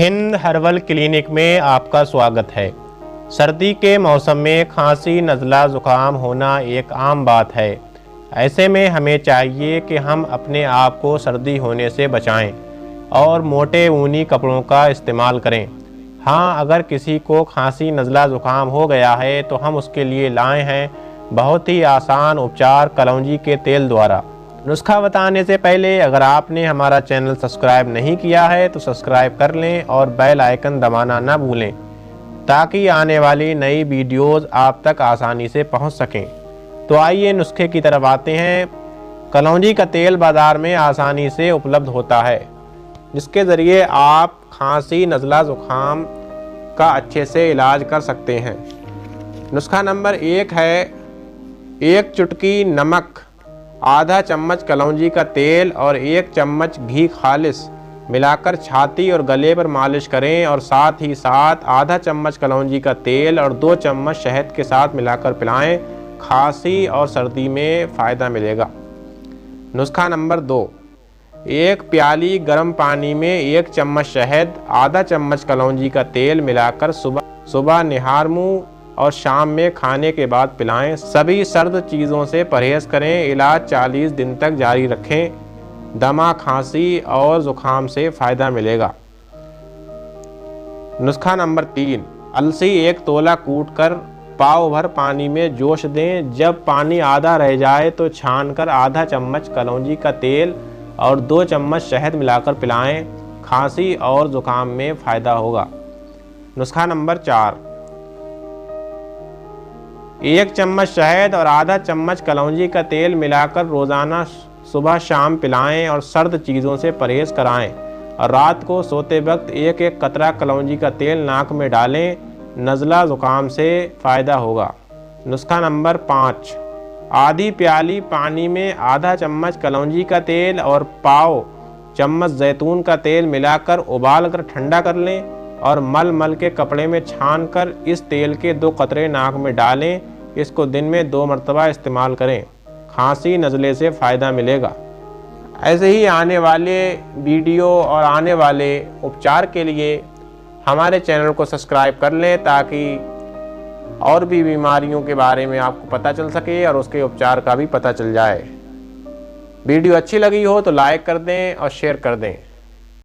Hind herbal clinic में आपका स्वागत है। सर्दी के मौसम में खांसी, नज़ला, ज़ुकाम होना एक आम बात है। ऐसे में हमें चाहिए कि हम अपने आप को सर्दी होने से बचाएं और मोटे ऊनी कपड़ों का इस्तेमाल करें। हाँ, अगर किसी को खांसी, नज़ला, ज़ुकाम हो गया है तो हम उसके लिए लाए हैं बहुत ही आसान उपचार कलौंजी के तेल द्वारा। नुस्खा बताने से पहले अगर आपने हमारा चैनल सब्सक्राइब नहीं किया है तो सब्सक्राइब कर लें और बेल आइकन दबाना ना भूलें ताकि आने वाली नई वीडियोस आप तक आसानी से पहुंच सकें। तो आइए नुस्खे की तरफ आते हैं। कलौंजी का तेल बाज़ार में आसानी से उपलब्ध होता है, जिसके ज़रिए आप खांसी, नज़ला, ज़ुकाम का अच्छे से इलाज कर सकते हैं। नुस्खा नंबर 1 है 1 चुटकी नमक, आधा चम्मच कलौंजी का तेल और 1 चम्मच घी खालिस मिलाकर छाती और गले पर मालिश करें और साथ ही साथ आधा चम्मच कलौंजी का तेल और 2 चम्मच शहद के साथ मिलाकर पिलाएं। खांसी और सर्दी में फ़ायदा मिलेगा। नुस्खा नंबर 2 1 प्याली गर्म पानी में 1 चम्मच शहद, आधा चम्मच कलौंजी का तेल मिलाकर सुबह निहार मुँह और शाम में खाने के बाद पिलाएं। सभी सर्द चीज़ों से परहेज करें। इलाज 40 दिन तक जारी रखें। दमा, खांसी और ज़ुकाम से फ़ायदा मिलेगा। नुस्खा नंबर 3 अलसी 1 तोला कूटकर पाव भर पानी में जोश दें। जब पानी आधा रह जाए तो छानकर आधा चम्मच कलौंजी का तेल और 2 चम्मच शहद मिलाकर पिलाएं। खांसी और ज़ुकाम में फ़ायदा होगा। नुस्खा नंबर 4 1 चम्मच शहद और आधा चम्मच कलौंजी का तेल मिलाकर रोज़ाना सुबह शाम पिलाएं और सर्द चीज़ों से परहेज कराएं। और रात को सोते वक्त 1-1 कतरा कलौंजी का तेल नाक में डालें। नज़ला, ज़ुकाम से फ़ायदा होगा। नुस्खा नंबर 5 आधी प्याली पानी में आधा चम्मच कलौंजी का तेल और पाव चम्मच जैतून का तेल मिलाकर उबाल कर ठंडा कर लें और मल के कपड़े में छान कर इस तेल के 2 कतरे नाक में डालें। इसको दिन में 2 मरतबा इस्तेमाल करें। खांसी, नज़ले से फ़ायदा मिलेगा। ऐसे ही आने वाले वीडियो और आने वाले उपचार के लिए हमारे चैनल को सब्सक्राइब कर लें ताकि और भी बीमारियों के बारे में आपको पता चल सके और उसके उपचार का भी पता चल जाए। वीडियो अच्छी लगी हो तो लाइक कर दें और शेयर कर दें।